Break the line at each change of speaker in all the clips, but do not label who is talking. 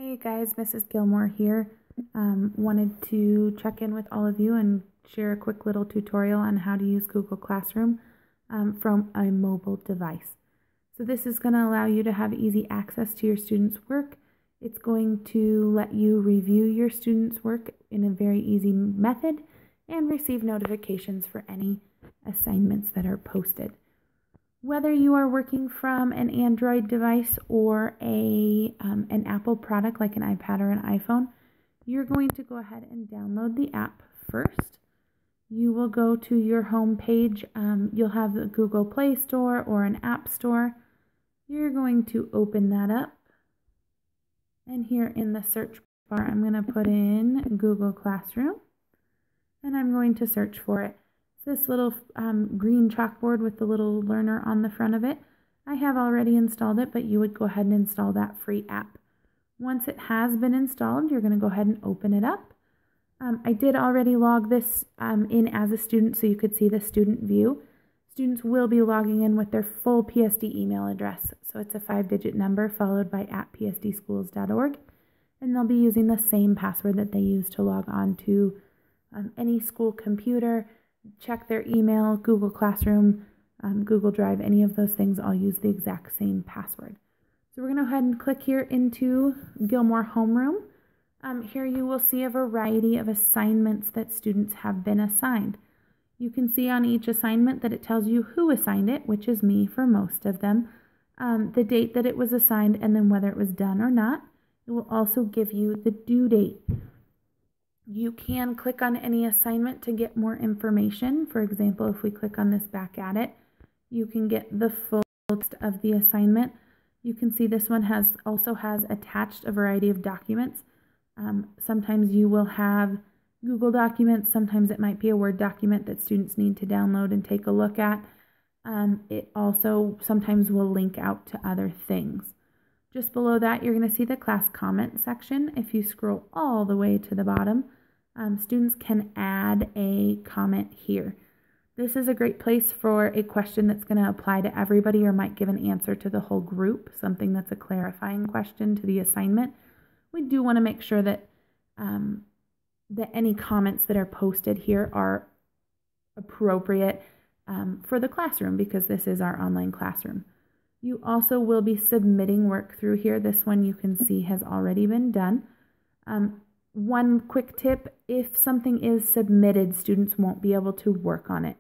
Hey guys, Mrs. Gilmore here. Wanted to check in with all of you and share a quick little tutorial on how to use Google Classroom from a mobile device. So this is going to allow you to have easy access to your students' work. It's going to let you review your students' work in a very easy method and receive notifications for any assignments that are posted. Whether you are working from an Android device or an Apple product like an iPad or an iPhone, you're going to go ahead and download the app first. You will go to your home page. You'll have the Google Play Store or an App Store. You're going to open that up. And here in the search bar, I'm going to put in Google Classroom. And I'm going to search for it. This little green chalkboard with the little learner on the front of it. I have already installed it, but you would go ahead and install that free app. Once it has been installed, you're going to go ahead and open it up. I did already log this in as a student so you could see the student view. Students will be logging in with their full PSD email address. So it's a 5-digit number followed by @psdschools.org. And they'll be using the same password that they use to log on to any school computer, check their email, Google Classroom, Google Drive, any of those things. I'll use the exact same password. So we're going to go ahead and click here into Gilmore Homeroom. Here you will see a variety of assignments that students have been assigned. You can see on each assignment that it tells you who assigned it, which is me for most of them, the date that it was assigned, and then whether it was done or not. It will also give you the due date. You can click on any assignment to get more information. For example, if we click on this back at it, you can get the full list of the assignment. You can see this one also has attached a variety of documents. Sometimes you will have Google documents. Sometimes it might be a Word document that students need to download and take a look at. It also sometimes will link out to other things. Just below that, you're going to see the class comment section. If you scroll all the way to the bottom, students can add a comment here. This is a great place for a question that's going to apply to everybody or might give an answer to the whole group, something that's a clarifying question to the assignment. We do want to make sure that, that any comments that are posted here are appropriate for the classroom because this is our online classroom. You also will be submitting work through here. This one you can see has already been done. One quick tip, if something is submitted, students won't be able to work on it.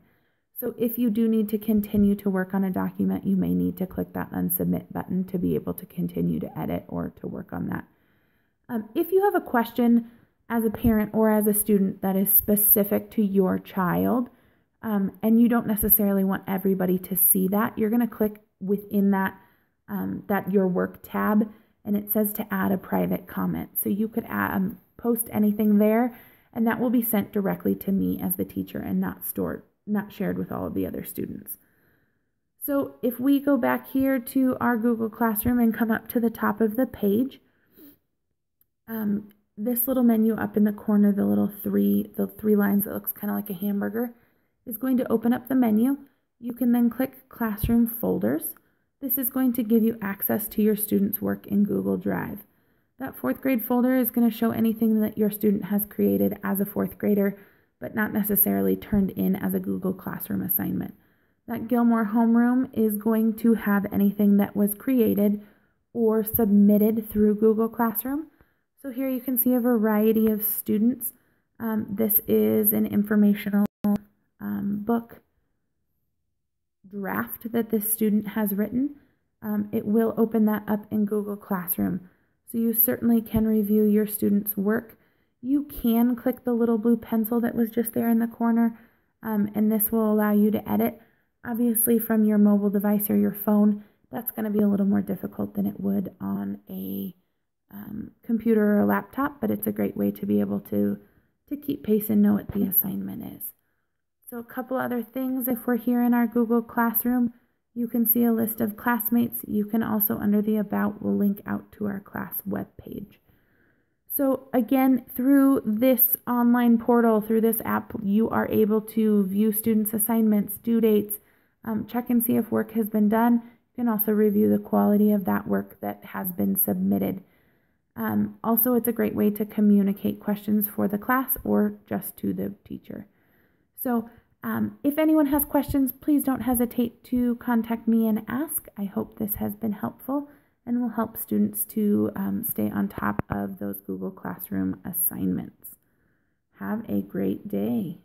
So if you do need to continue to work on a document, you may need to click that unsubmit button to be able to continue to edit or to work on that. If you have a question as a parent or as a student that is specific to your child, and you don't necessarily want everybody to see that, you're going to click within that Your Work tab, and it says to add a private comment. So you could post anything there, and that will be sent directly to me as the teacher and not shared with all of the other students. So if we go back here to our Google Classroom and come up to the top of the page, this little menu up in the corner, the three lines that looks kind of like a hamburger, is going to open up the menu. You can then click Classroom Folders. This is going to give you access to your students' work in Google Drive. That 4th grade folder is going to show anything that your student has created as a 4th grader, but not necessarily turned in as a Google Classroom assignment. That Gilmore Homeroom is going to have anything that was created or submitted through Google Classroom. So here you can see a variety of students. This is an informational book draft that this student has written. It will open that up in Google Classroom. So you certainly can review your students' work. You can click the little blue pencil that was just there in the corner, and this will allow you to edit. Obviously from your mobile device or your phone, that's going to be a little more difficult than it would on a computer or a laptop, but it's a great way to be able to keep pace and know what the assignment is. So a couple other things, if we're here in our Google Classroom, you can see a list of classmates. You can also, under the About, will link out to our class web page. So again, through this online portal, through this app, you are able to view students' assignments, due dates, check and see if work has been done. You can also review the quality of that work that has been submitted. Also, it's a great way to communicate questions for the class or just to the teacher. So if anyone has questions, please don't hesitate to contact me and ask. I hope this has been helpful and will help students to stay on top of those Google Classroom assignments. Have a great day.